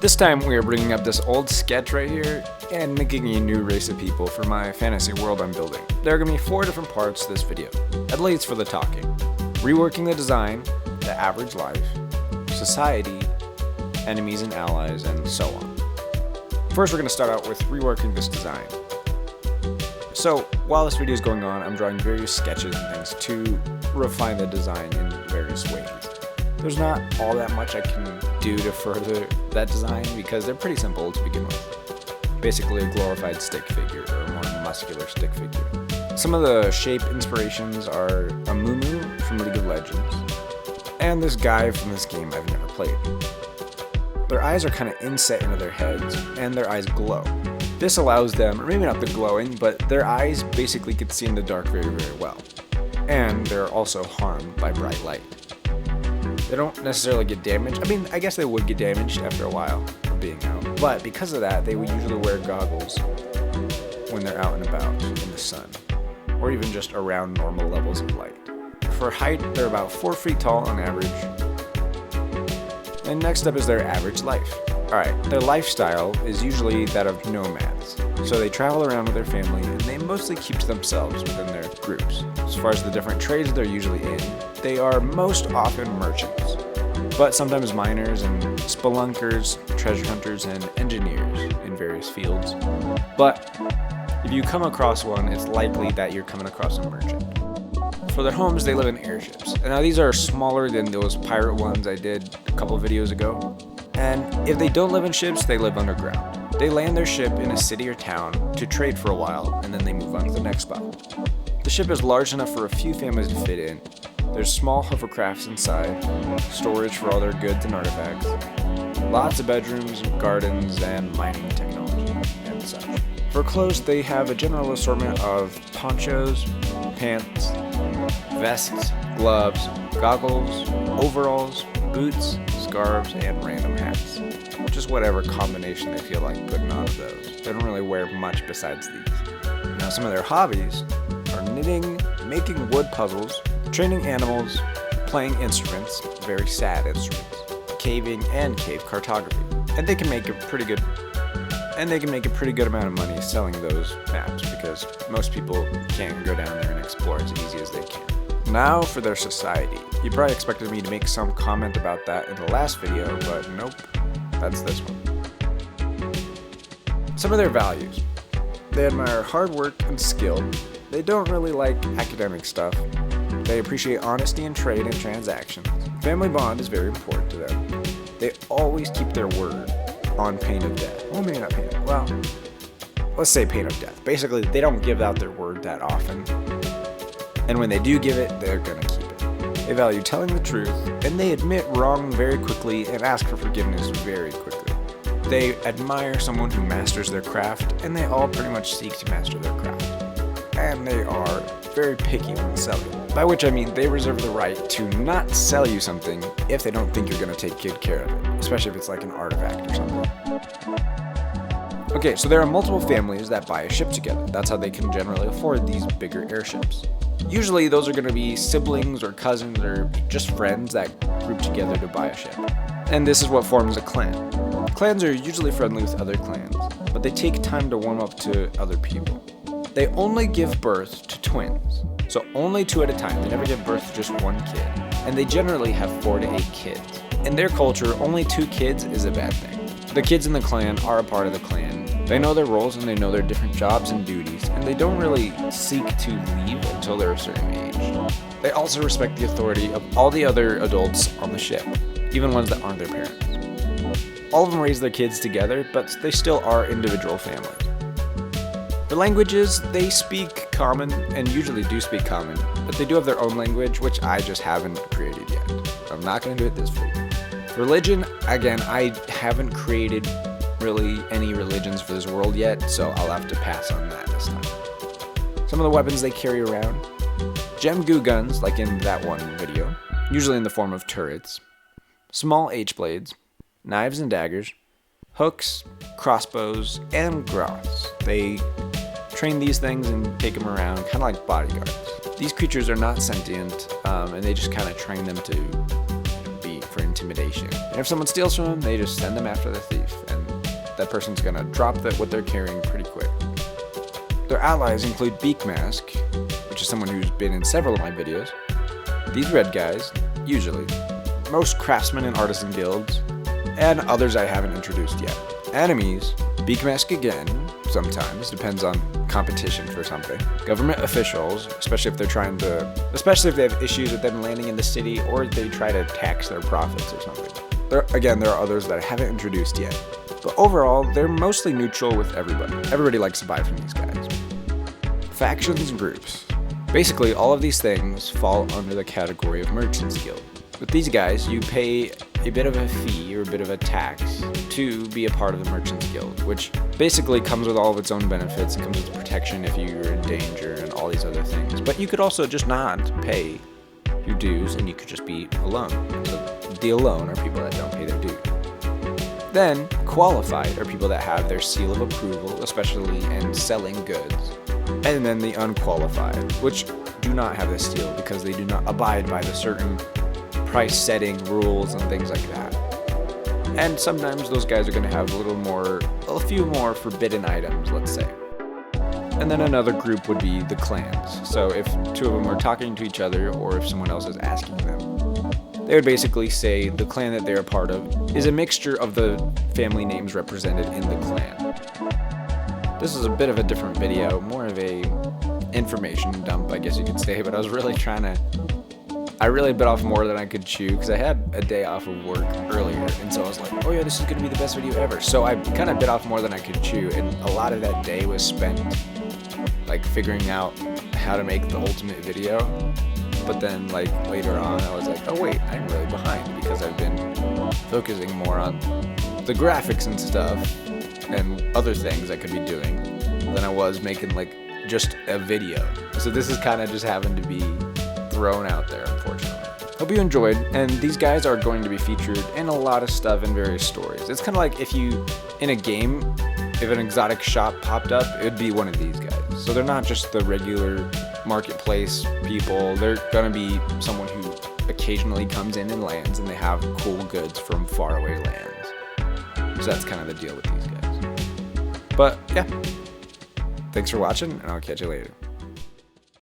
This time we are bringing up this old sketch right here and making a new race of people for my fantasy world I'm building. There are going to be 4 different parts to this video, at least for the talking. Reworking the design, the average life, society, enemies and allies, and so on. First we're going to start out with reworking this design. So while this video is going on, I'm drawing various sketches and things to refine the design in various ways. There's not all that much I can do to further that design because they're pretty simple to begin with. Basically a glorified stick figure or a more muscular stick figure. Some of the shape inspirations are a Moo from League of Legends and this guy from this game I've never played. Their eyes are kind of inset into their heads and their eyes glow. This allows them, or maybe not the glowing, but their eyes basically can see in the dark very, very well. And they're also harmed by bright light. They don't necessarily get damaged. I mean, I guess they would get damaged after a while of being out. But because of that, they would usually wear goggles when they're out and about in the sun, or even just around normal levels of light. For height, they're about 4 feet tall on average. And next up is their average life. Alright, their lifestyle is usually that of nomads. So they travel around with their family and they mostly keep to themselves within their groups. As far as the different trades they're usually in, they are most often merchants, but sometimes miners and spelunkers, treasure hunters, and engineers in various fields. But if you come across one, it's likely that you're coming across a merchant. For their homes, they live in airships. And now these are smaller than those pirate ones I did a couple videos ago. And if they don't live in ships, they live underground. They land their ship in a city or town to trade for a while, and then they move on to the next spot. The ship is large enough for a few families to fit in. There's small hovercrafts inside, storage for all their goods and artifacts, lots of bedrooms, gardens, and mining technology, and such. For clothes, they have a general assortment of ponchos, pants, vests, gloves, goggles, overalls, boots, scarves, and random hats. Just whatever combination they feel like putting on of those. They don't really wear much besides these. Now some of their hobbies are knitting, making wood puzzles, training animals, playing instruments, very sad instruments, caving, and cave cartography. And they can make a pretty good amount of money selling those maps because most people can't go down there and explore as easy as they can. Now for their society. You probably expected me to make some comment about that in the last video, but nope, that's this one. Some of their values. They admire hard work and skill. They don't really like academic stuff. They appreciate honesty in trade and transactions. Family bond is very important to them. They always keep their word on pain of death. Well, maybe not pain of death. Well, let's say pain of death. Basically, they don't give out their word that often. And when they do give it, they're gonna keep it. They value telling the truth, and they admit wrong very quickly and ask for forgiveness very quickly. They admire someone who masters their craft, and they all pretty much seek to master their craft. And they are very picky when selling, by which I mean they reserve the right to not sell you something if they don't think you're gonna take good care of it, especially if it's like an artifact or something. Okay, so there are multiple families that buy a ship together. That's how they can generally afford these bigger airships. Usually those are going to be siblings or cousins or just friends that group together to buy a ship. And this is what forms a clan. Clans are usually friendly with other clans, but they take time to warm up to other people. They only give birth to twins, so only 2 at a time. They never give birth to just 1 kid. And they generally have 4 to 8 kids. In their culture, only 2 kids is a bad thing. The kids in the clan are a part of the clan. They know their roles and they know their different jobs and duties, and they don't really seek to leave until they're a certain age. They also respect the authority of all the other adults on the ship, even ones that aren't their parents. All of them raise their kids together, but they still are individual families. For languages, they speak common, and usually do speak common, but they do have their own language, which I just haven't created yet. I'm not going to do it this video. Religion, again, I haven't created really any religions for this world yet, so I'll have to pass on that this time. Some of the weapons they carry around. Gem goo guns, like in that one video, usually in the form of turrets. Small H-blades, knives and daggers, hooks, crossbows, and groths. They train these things and take them around, kind of like bodyguards. These creatures are not sentient, and they just kind of train them to be for intimidation. intimidation. And if someone steals from them, they just send them after the thief, and that person's gonna drop what they're carrying pretty quick. Their allies include Beak Mask, which is someone who's been in several of my videos, these red guys, usually, most craftsmen and artisan guilds, and others I haven't introduced yet. Enemies, Beak Mask again, sometimes, depends on competition for something. Government officials, especially if they have issues with them landing in the city, or they try to tax their profits or something. There are others that I haven't introduced yet. But overall, they're mostly neutral with everybody. Everybody likes to buy from these guys. Factions and groups. Basically, all of these things fall under the category of Merchants Guild. With these guys, you pay a bit of a fee or a bit of a tax to be a part of the Merchants Guild, which basically comes with all of its own benefits. It comes with protection if you're in danger and all these other things. But you could also just not pay your dues and you could just be alone. So the alone are people that don't pay their dues. Then, qualified are people that have their seal of approval, especially in selling goods. And then the unqualified, which do not have this seal because they do not abide by the certain price setting rules and things like that. And sometimes those guys are going to have a few more forbidden items, let's say. And then another group would be the clans. So if two of them are talking to each other, or if someone else is asking them, they would basically say the clan that they're a part of is a mixture of the family names represented in the clan. This is a bit of a different video, more of a information dump, I guess you could say, but I really bit off more than I could chew because I had a day off of work earlier, and so I was like, oh yeah, this is going to be the best video ever. So I kind of bit off more than I could chew, and a lot of that day was spent like figuring out how to make the ultimate video. But then like later on I was like, oh wait, I'm really behind because I've been focusing more on the graphics and stuff and other things I could be doing than I was making like just a video. So this is kind of just having to be thrown out there, unfortunately. Hope you enjoyed, and these guys are going to be featured in a lot of stuff in various stories. It's kind of like if in a game, if an exotic shop popped up, it would be one of these guys. So they're not just the regular marketplace people, they're gonna be someone who occasionally comes in and lands, and they have cool goods from faraway lands. So that's kind of the deal with these guys. But yeah, thanks for watching, and I'll catch you later.